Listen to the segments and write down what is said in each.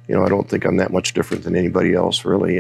I don't think I'm that much different than anybody else, really.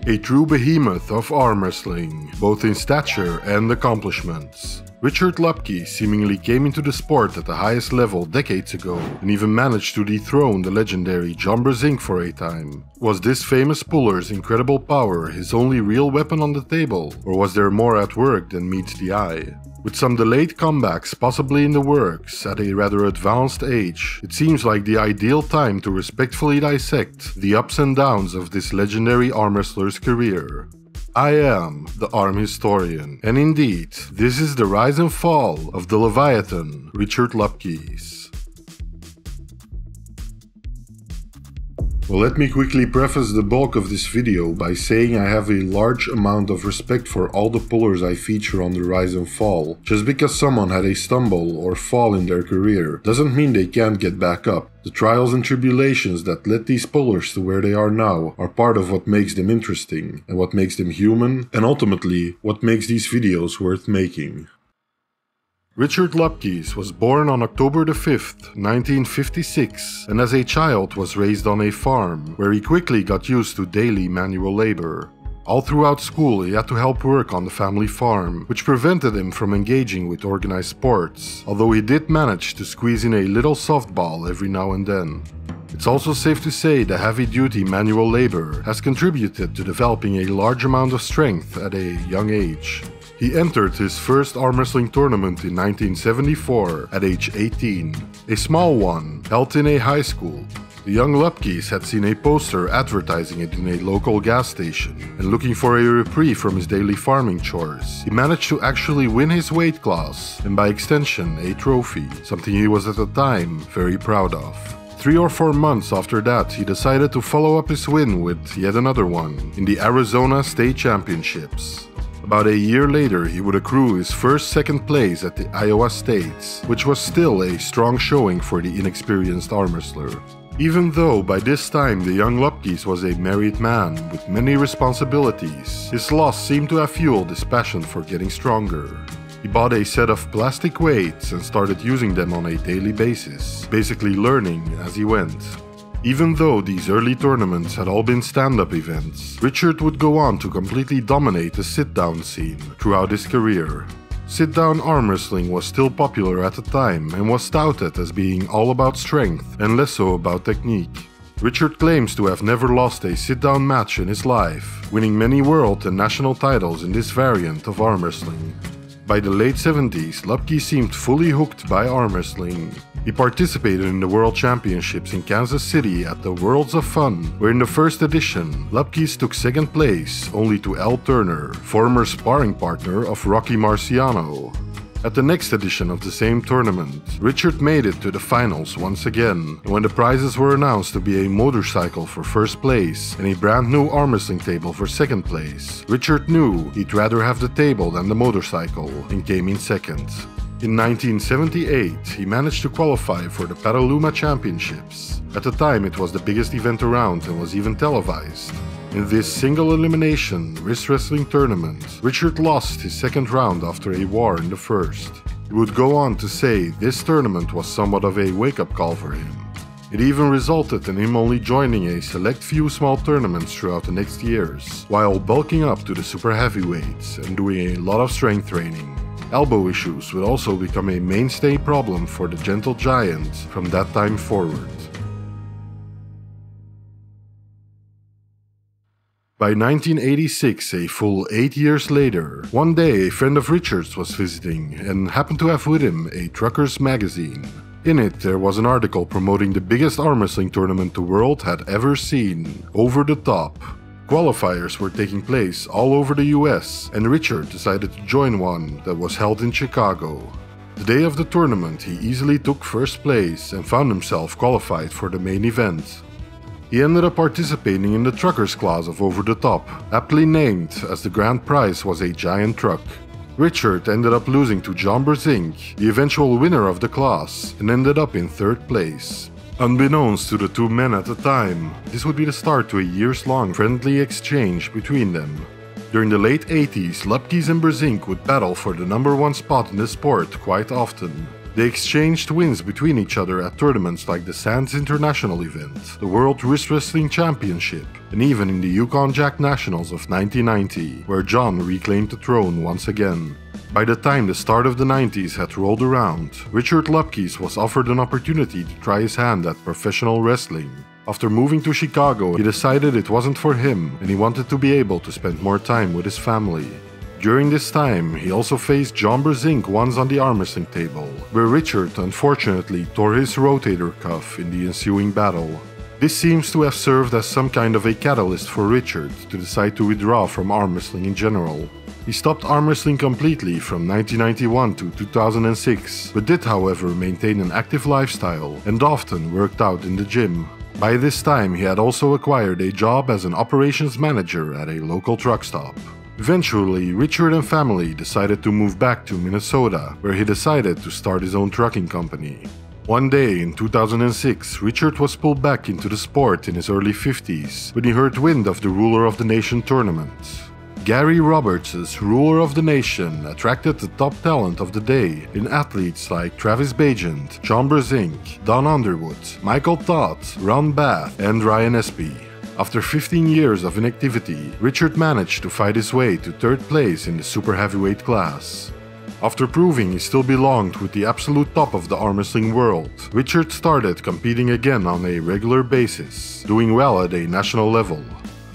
A true behemoth of arm wrestling, both in stature and accomplishments. Richard Lupkes seemingly came into the sport at the highest level decades ago and even managed to dethrone the legendary John Brzenk for a time. Was this famous puller's incredible power his only real weapon on the table, or was there more at work than meets the eye? With some delayed comebacks possibly in the works at a rather advanced age, it seems like the ideal time to respectfully dissect the ups and downs of this legendary arm wrestler's career. I am the Arm Historian, and indeed, this is the rise and fall of the Leviathan, Richard Lupkes. Well, let me quickly preface the bulk of this video by saying I have a large amount of respect for all the pullers I feature on the rise and fall. Just because someone had a stumble or fall in their career doesn't mean they can't get back up. The trials and tribulations that led these pullers to where they are now are part of what makes them interesting, and what makes them human, and ultimately what makes these videos worth making. Richard Lupkes was born on October 5th, 1956, and as a child was raised on a farm, where he quickly got used to daily manual labor. All throughout school he had to help work on the family farm, which prevented him from engaging with organized sports, although he did manage to squeeze in a little softball every now and then. It's also safe to say the heavy-duty manual labor has contributed to developing a large amount of strength at a young age. He entered his first arm wrestling tournament in 1974 at age 18, a small one held in a high school. The young Lupkes had seen a poster advertising it in a local gas station, and looking for a reprieve from his daily farming chores, he managed to actually win his weight class, and by extension a trophy, something he was at the time very proud of. 3 or 4 months after that, he decided to follow up his win with yet another one in the Arizona State Championships. About a year later, he would accrue his first second place at the Iowa States, which was still a strong showing for the inexperienced arm wrestler. Even though by this time the young Lupkes was a married man with many responsibilities, his loss seemed to have fueled his passion for getting stronger. He bought a set of plastic weights and started using them on a daily basis, basically learning as he went. Even though these early tournaments had all been stand-up events, Richard would go on to completely dominate the sit-down scene throughout his career. Sit-down arm wrestling was still popular at the time and was touted as being all about strength and less so about technique. Richard claims to have never lost a sit-down match in his life, winning many world and national titles in this variant of arm wrestling. By the late 70s, Lupkes seemed fully hooked by arm wrestling. He participated in the World Championships in Kansas City at the Worlds of Fun, where in the first edition, Lupkes took second place, only to Al Turner, former sparring partner of Rocky Marciano. At the next edition of the same tournament, Richard made it to the finals once again, and when the prizes were announced to be a motorcycle for first place and a brand new arm wrestling table for second place, Richard knew he'd rather have the table than the motorcycle and came in second. In 1978, he managed to qualify for the Petaluma Championships. At the time, it was the biggest event around and was even televised. In this single elimination wrist wrestling tournament, Richard lost his second round after a war in the first. He would go on to say this tournament was somewhat of a wake-up call for him. It even resulted in him only joining a select few small tournaments throughout the next years, while bulking up to the super heavyweights and doing a lot of strength training. Elbow issues would also become a mainstay problem for the gentle giant from that time forward. By 1986, a full 8 years later, one day a friend of Richard's was visiting and happened to have with him a Truckers magazine. In it, there was an article promoting the biggest arm wrestling tournament the world had ever seen, Over the Top. Qualifiers were taking place all over the US, and Richard decided to join one that was held in Chicago. The day of the tournament, he easily took first place and found himself qualified for the main event. He ended up participating in the Truckers class of Over the Top, aptly named as the grand prize was a giant truck. Richard ended up losing to John Brzenk, the eventual winner of the class, and ended up in third place. Unbeknownst to the two men at the time, this would be the start to a years-long friendly exchange between them. During the late 80s, Lupkes and Brezink would battle for the #1 spot in the sport quite often. They exchanged wins between each other at tournaments like the Sands International event, the World Wrist Wrestling Championship, and even in the Yukon Jack Nationals of 1990, where John reclaimed the throne once again. By the time the start of the 90s had rolled around, Richard Lupkes was offered an opportunity to try his hand at professional wrestling. After moving to Chicago, he decided it wasn't for him and he wanted to be able to spend more time with his family. During this time, he also faced John Brezink once on the arm wrestling table, where Richard unfortunately tore his rotator cuff in the ensuing battle. This seems to have served as some kind of a catalyst for Richard to decide to withdraw from arm wrestling in general. He stopped arm wrestling completely from 1991 to 2006, but did however maintain an active lifestyle and often worked out in the gym. By this time, he had also acquired a job as an operations manager at a local truck stop. Eventually, Richard and family decided to move back to Minnesota, where he decided to start his own trucking company. One day in 2006, Richard was pulled back into the sport in his early 50s when he heard wind of the Ruler of the Nation tournament. Gary Roberts' Ruler of the Nation attracted the top talent of the day in athletes like Travis Bagent, John Brezink, Don Underwood, Michael Todd, Ron Bath, and Ryan Espy. After 15 years of inactivity, Richard managed to fight his way to 3rd place in the super heavyweight class. After proving he still belonged with the absolute top of the arm wrestling world, Richard started competing again on a regular basis, doing well at a national level.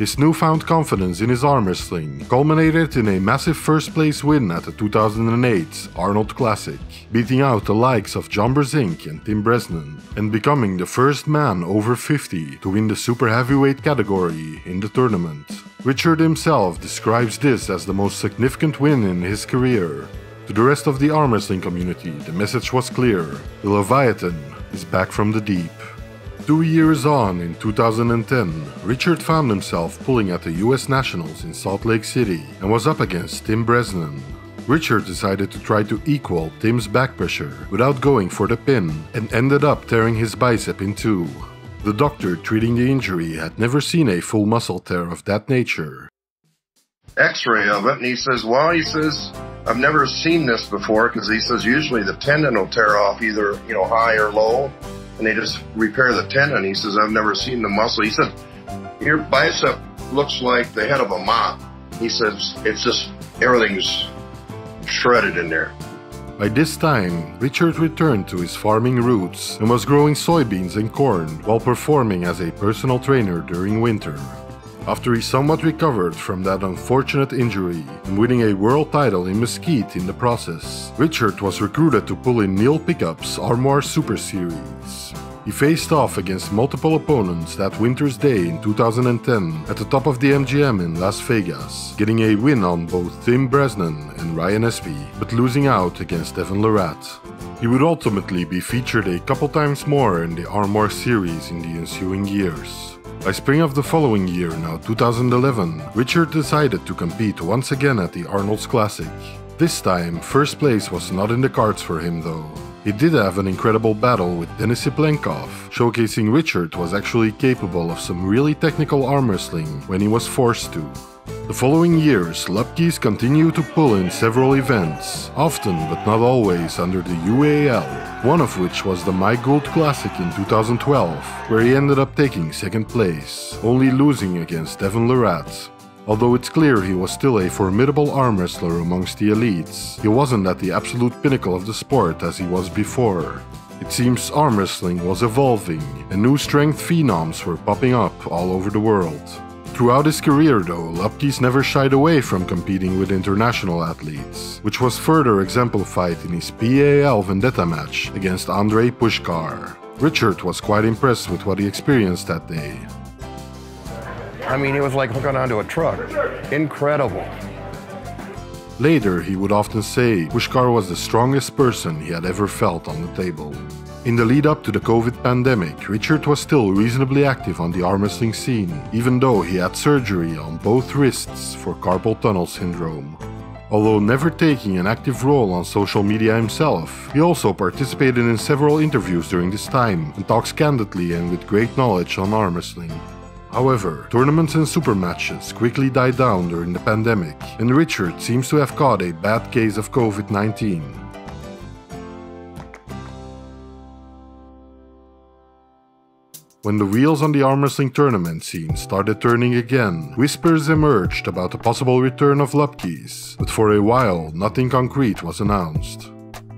His newfound confidence in his arm wrestling culminated in a massive first place win at the 2008 Arnold Classic, beating out the likes of John Brezink and Tim Bresnan, and becoming the first man over 50 to win the super heavyweight category in the tournament. Richard himself describes this as the most significant win in his career. To the rest of the arm wrestling community, the message was clear: the Leviathan is back from the deep. 2 years on, in 2010, Richard found himself pulling at the US Nationals in Salt Lake City and was up against Tim Bresnan. Richard decided to try to equal Tim's back pressure without going for the pin and ended up tearing his bicep in two. The doctor treating the injury had never seen a full muscle tear of that nature. X-ray of it, and he says, I've never seen this before, because he says usually the tendon will tear off either, high or low, and they just repair the tendon. He says, I've never seen the muscle. He said, your bicep looks like the head of a mop. He says, it's just, everything's shredded in there. By this time, Richard returned to his farming roots and was growing soybeans and corn while performing as a personal trainer during winter. After he somewhat recovered from that unfortunate injury and winning a world title in Mesquite in the process, Richard was recruited to pull in Neil Pickup's Armoire Super Series. He faced off against multiple opponents that winter's day in 2010 at the top of the MGM in Las Vegas, getting a win on both Tim Bresnan and Ryan Espy, but losing out against Devin Lorette. He would ultimately be featured a couple times more in the Armoire Series in the ensuing years. By spring of the following year, now 2011, Richard decided to compete once again at the Arnold's Classic. This time, first place was not in the cards for him though. He did have an incredible battle with Denis Siplenkov, showcasing Richard was actually capable of some really technical arm wrestling when he was forced to. The following years, Lupkes continued to pull in several events, often but not always under the UAL, one of which was the My Gould Classic in 2012, where he ended up taking second place, only losing against Devin Lorette. Although it's clear he was still a formidable arm wrestler amongst the elites, he wasn't at the absolute pinnacle of the sport as he was before. It seems arm wrestling was evolving, and new strength phenoms were popping up all over the world. Throughout his career though, Lupkes never shied away from competing with international athletes, which was further exemplified in his PAL Vendetta match against Andrei Pushkar. Richard was quite impressed with what he experienced that day. I mean, it was like hooking onto a truck. Incredible. Later, he would often say Pushkar was the strongest person he had ever felt on the table. In the lead up to the COVID pandemic, Richard was still reasonably active on the arm wrestling scene, even though he had surgery on both wrists for carpal tunnel syndrome. Although never taking an active role on social media himself, he also participated in several interviews during this time and talks candidly and with great knowledge on arm wrestling. However, tournaments and super matches quickly died down during the pandemic, and Richard seems to have caught a bad case of COVID-19. When the wheels on the arm wrestling tournament scene started turning again, whispers emerged about the possible return of Lupkes, but for a while nothing concrete was announced.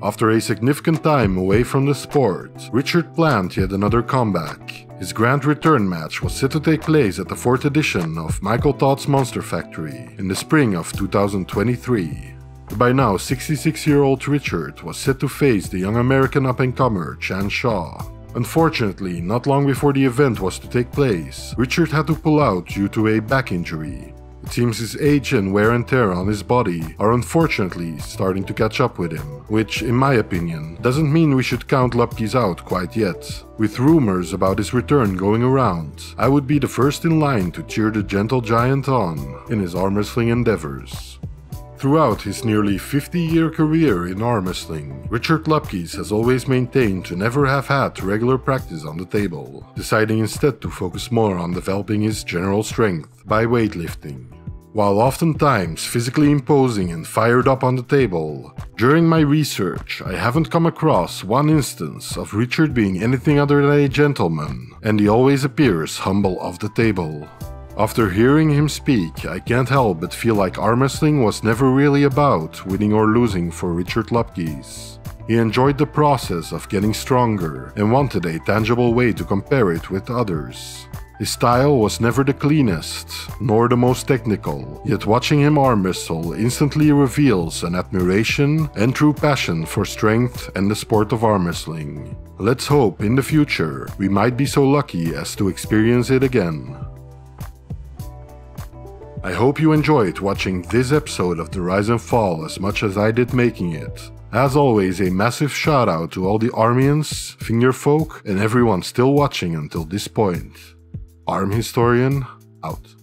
After a significant time away from the sport, Richard planned yet another comeback. His grand return match was set to take place at the 4th edition of Michael Todd's Monster Factory in the spring of 2023. The by now 66-year-old Richard was set to face the young American up-and-comer Chan Shaw. Unfortunately, not long before the event was to take place, Richard had to pull out due to a back injury. It seems his age and wear and tear on his body are unfortunately starting to catch up with him, which, in my opinion, doesn't mean we should count Lupkes out quite yet. With rumors about his return going around, I would be the first in line to cheer the gentle giant on in his arm wrestling endeavors. Throughout his nearly 50-year career in arm wrestling, Richard Lupkes has always maintained to never have had regular practice on the table, deciding instead to focus more on developing his general strength by weightlifting. While oftentimes physically imposing and fired up on the table, during my research I haven't come across one instance of Richard being anything other than a gentleman, and he always appears humble off the table. After hearing him speak, I can't help but feel like arm wrestling was never really about winning or losing for Richard Lupkes. He enjoyed the process of getting stronger and wanted a tangible way to compare it with others. His style was never the cleanest, nor the most technical, yet watching him arm wrestle instantly reveals an admiration and true passion for strength and the sport of arm wrestling. Let's hope in the future we might be so lucky as to experience it again. I hope you enjoyed watching this episode of The Rise and Fall as much as I did making it. As always, a massive shout out to all the Armians, Fingerfolk, and everyone still watching until this point. Arm Historian, out.